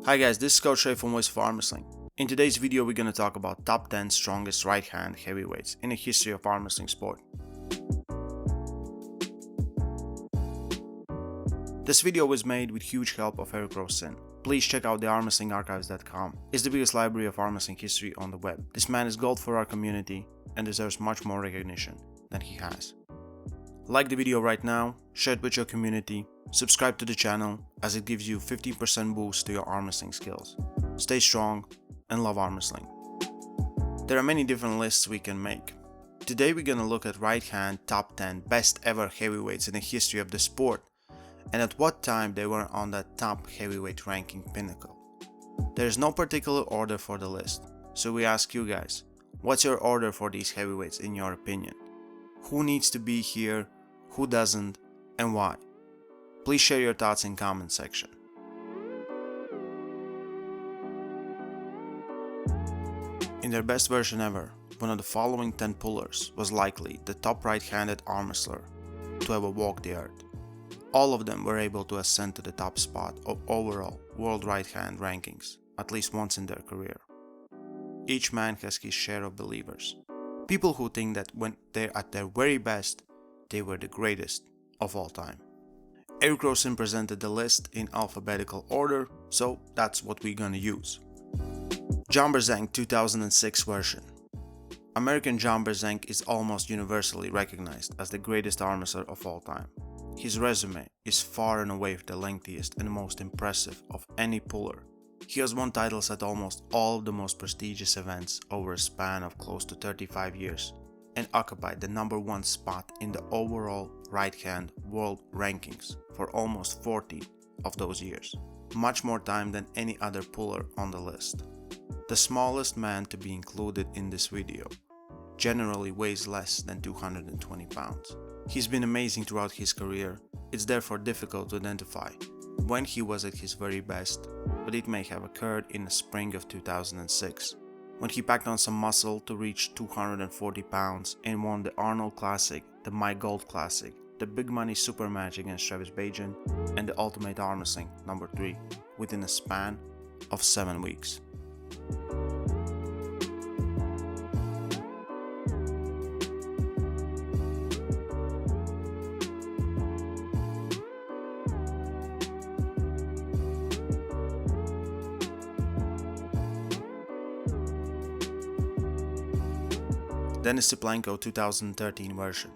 Hi guys, this is Coach Ray from Voice of Armwrestling. In today's video we're going to talk about top 10 strongest right hand heavyweights in the history of armwrestling sport. This video was made with huge help of Roussin. Please check out the armwrestlingarchives.com. It's the biggest library of armwrestling history on the web. This man is gold for our community and deserves much more recognition than he has. Like the video right now, share it with your community, subscribe to the channel as it gives you 15% boost to your arm wrestling skills. Stay strong and love arm wrestling. There are many different lists we can make. Today we're gonna look at right hand top 10 best ever heavyweights in the history of the sport and at what time they were on that top heavyweight ranking pinnacle. There is no particular order for the list, so we ask you guys, what's your order for these heavyweights in your opinion? Who needs to be here? Who doesn't, and why? Please share your thoughts in comment section. In their best version ever, one of the following 10 pullers was likely the top right-handed arm wrestler to ever walk the earth. All of them were able to ascend to the top spot of overall world right-hand rankings at least once in their career. Each man has his share of believers. People who think that when they're at their very best, they were the greatest of all time. Roussin presented the list in alphabetical order, so that's what we're gonna use. John Brzenk 2006 version. American John Brzenk is almost universally recognized as the greatest arm wrestler of all time. His resume is far and away the lengthiest and most impressive of any puller. He has won titles at almost all of the most prestigious events over a span of close to 35 years. And occupied the #1 spot in the overall right-hand world rankings for almost 40 of those years. Much more time than any other puller on the list. The smallest man to be included in this video generally weighs less than 220 pounds. He's been amazing throughout his career. It's therefore difficult to identify when he was at his very best, but it may have occurred in the spring of 2006. When he packed on some muscle to reach 240 pounds and won the Arnold Classic, the My Gold Classic, the Big Money Super Match against Travis Bajan, and the Ultimate Arm Wrestling #3 within a span of 7 weeks. Denis Cyplenkov 2013 version.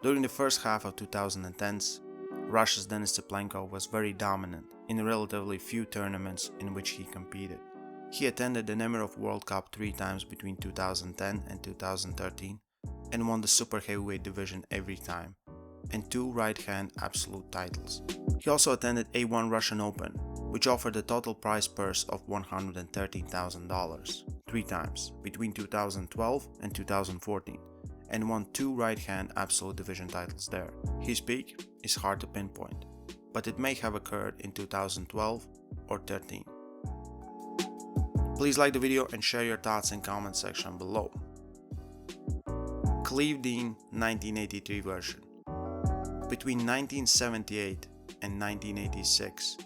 During the first half of 2010s, Russia's Denis Cyplenkov was very dominant in the relatively few tournaments in which he competed. He attended the Nemirov World Cup 3 times between 2010 and 2013 and won the super heavyweight division every time, and 2 right-hand absolute titles. He also attended A1 Russian Open, which offered a total prize purse of $113,000 3 times between 2012 and 2014 and won 2 right-hand absolute division titles there. His peak is hard to pinpoint, but it may have occurred in 2012 or 13. Please like the video and share your thoughts in comment section below. Cleve Dean 1983 version. Between 1978 and 1986,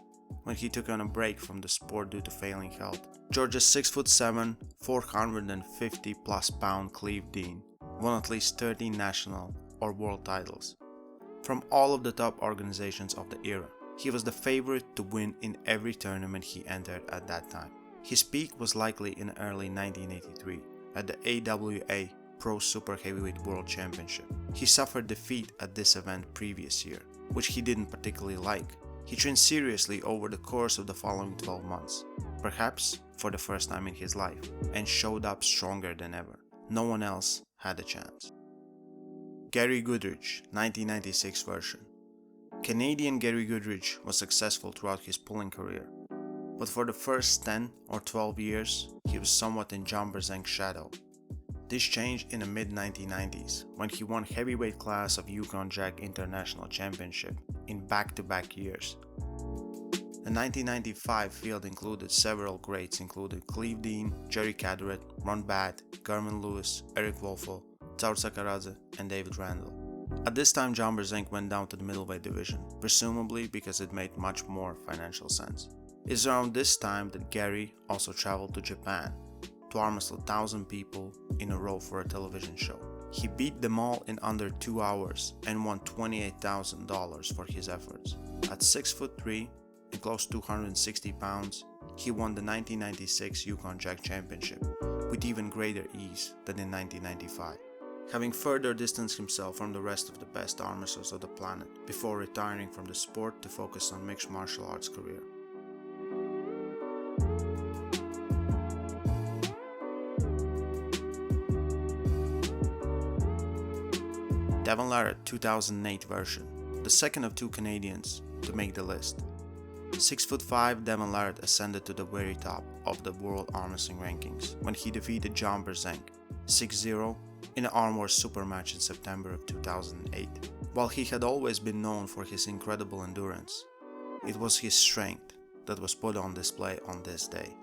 when he took on a break from the sport due to failing health, Georgia's 6'7", 450 plus pound Cleve Dean won at least 13 national or world titles from all of the top organizations of the era. He was the favorite to win in every tournament he entered at that time. His peak was likely in early 1983 at the AWA Pro Super Heavyweight World Championship. He suffered defeat at this event previous year, which he didn't particularly like. He trained seriously over the course of the following 12 months, perhaps for the first time in his life, and showed up stronger than ever. No one else had a chance. Gary Goodridge 1996 version. Canadian Gary Goodridge was successful throughout his pulling career, but for the first 10 or 12 years, he was somewhat in John Brzenk's shadow. This changed in the mid-1990s when he won heavyweight class of Yukon Jack International Championship in back-to-back years. The 1995 field included several greats including Cleve Dean, Jerry Caderet, Ron Batt, Garmin Lewis, Eric Wolfel, Tsaur Sakaradze, and David Randall. At this time, John Brzenk went down to the middleweight division, presumably because it made much more financial sense. It's around this time that Gary also traveled to Japan to arm wrestle 1,000 people in a row for a television show. He beat them all in under 2 hours and won $28,000 for his efforts. At 6'3" and close to 260 pounds, he won the 1996 Yukon Jack Championship with even greater ease than in 1995, having further distanced himself from the rest of the best arm wrestlers of the planet before retiring from the sport to focus on mixed martial arts career. Devon Larratt 2008 version, the second of two Canadians to make the list. 6'5", Devon Larratt ascended to the very top of the world arm wrestling rankings when he defeated Brzenk 6-0 in an Arm Wars super match in September of 2008. While he had always been known for his incredible endurance, it was his strength that was put on display on this day.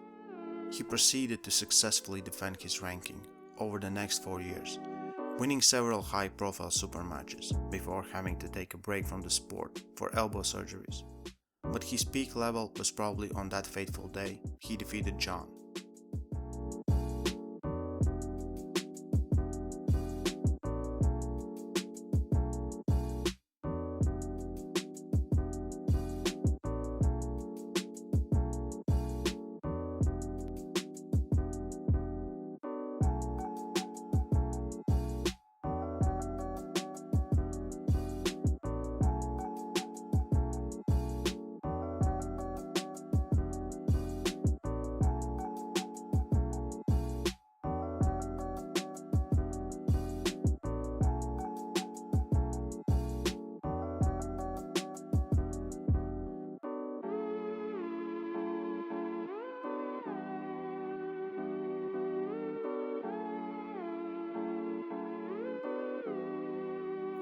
He proceeded to successfully defend his ranking over the next 4 years, winning several high-profile super matches before having to take a break from the sport for elbow surgeries. But his peak level was probably on that fateful day he defeated John.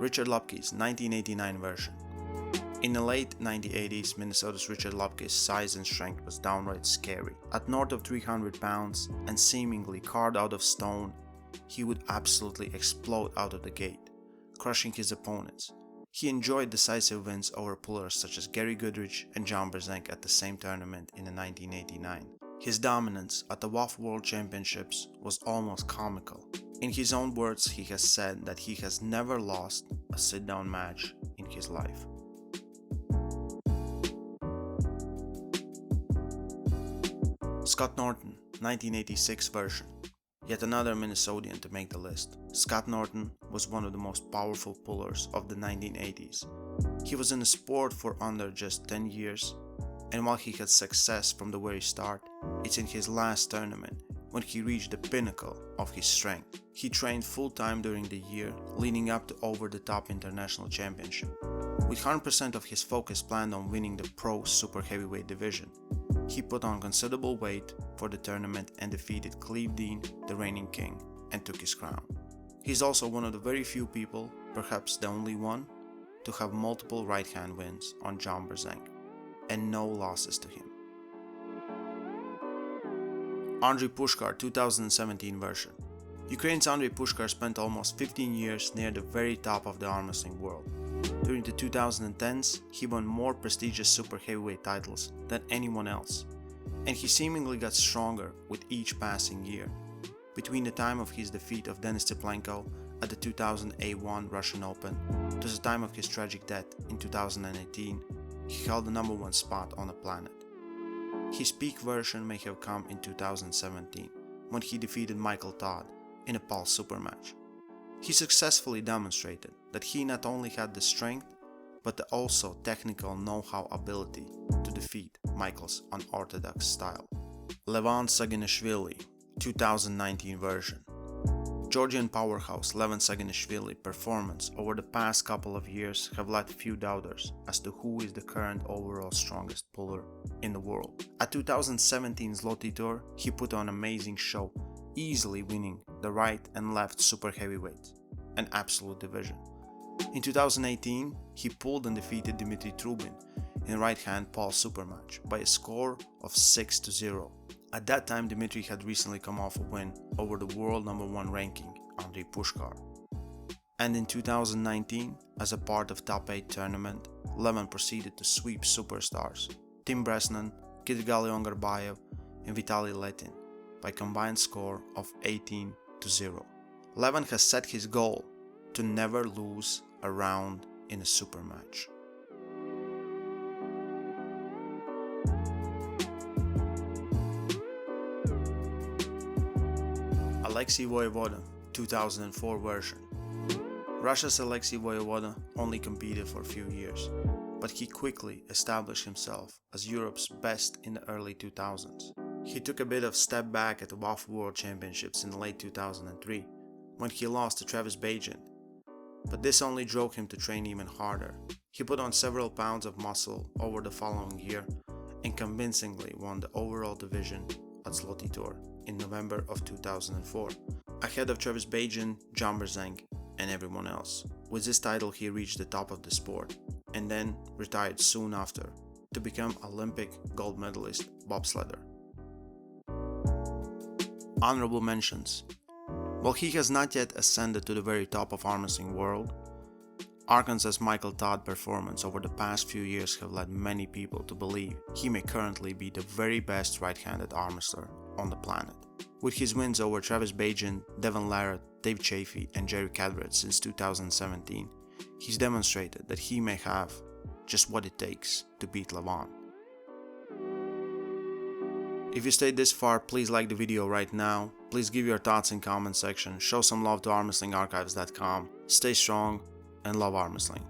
Richard Lupkes 1989 version. In the late 1980s, Minnesota's Richard Lupkes' size and strength was downright scary. At north of 300 pounds and seemingly carved out of stone, he would absolutely explode out of the gate, crushing his opponents. He enjoyed decisive wins over pullers such as Gary Goodridge and Brzenk at the same tournament in 1989. His dominance at the WAF World Championships was almost comical. In his own words, he has said that he has never lost a sit-down match in his life. Scott Norton, 1986 version. Yet another Minnesotan to make the list. Scott Norton was one of the most powerful pullers of the 1980s. He was in the sport for under just 10 years, and while he had success from the very start, it's in his last tournament when he reached the pinnacle of his strength. He trained full-time during the year leading up to over-the-top international championship, with 100% of his focus planned on winning the pro super heavyweight division. He put on considerable weight for the tournament and defeated Cleve Dean, the reigning king, and took his crown. He's also one of the very few people, perhaps the only one, to have multiple right-hand wins on Brzenk, and no losses to him. Andrey Pushkar 2017 version. Ukraine's Andrey Pushkar spent almost 15 years near the very top of the arm wrestling world. During the 2010s, he won more prestigious super heavyweight titles than anyone else, and he seemingly got stronger with each passing year. Between the time of his defeat of Denis Cyplenkov at the 2001 Russian Open to the time of his tragic death in 2018, he held the number one spot on the planet. His peak version may have come in 2017, when he defeated Todd in a Pulse super match. He successfully demonstrated that he not only had the strength, but the also technical know-how ability to defeat Michael's unorthodox style. Levan Saginashvili, 2019 version. Georgian powerhouse Levan Saginashvili performance over the past couple of years have led few doubters as to who is the current overall strongest puller in the world. At 2017's Zloty Tour, he put on an amazing show, easily winning the right and left super heavyweights, an absolute division. In 2018, he pulled and defeated Dmitry Trubin in a right-hand Pulse super match by a score of 6-0. At that time, Dmitry had recently come off a win over the world number one ranking, Andrey Pushkar. And in 2019, as a part of Top 8 tournament, Levan proceeded to sweep superstars Tim Bresnan, Grigorian Garbayev, and Vitaly Letin by combined score of 18-0. Levan has set his goal to never lose a round in a super match. Alexey Voevoda 2004 version. Russia's Alexey Voevoda only competed for a few years, but he quickly established himself as Europe's best in the early 2000s. He took a bit of step back at the WAF World Championships in late 2003 when he lost to Travis Bagent, but this only drove him to train even harder. He put on several pounds of muscle over the following year and convincingly won the overall division at Zloty Tour in November of 2004, ahead of Travis Bagent, John Brzenk, and everyone else. With this title he reached the top of the sport, and then retired soon after to become Olympic gold medalist bobsledder. Honorable mentions. While he has not yet ascended to the very top of armwrestling world, Arkansas's Michael Todd performance over the past few years have led many people to believe he may currently be the very best right-handed arm wrestler on the planet. With his wins over Travis Bagent, Devon Larratt, Dave Chaffee, and Jerry Cadret since 2017, he's demonstrated that he may have just what it takes to beat Levan. If you stayed this far, please like the video right now, please give your thoughts in comment section, show some love to armwrestlingarchives.com, stay strong, and love arm wrestling.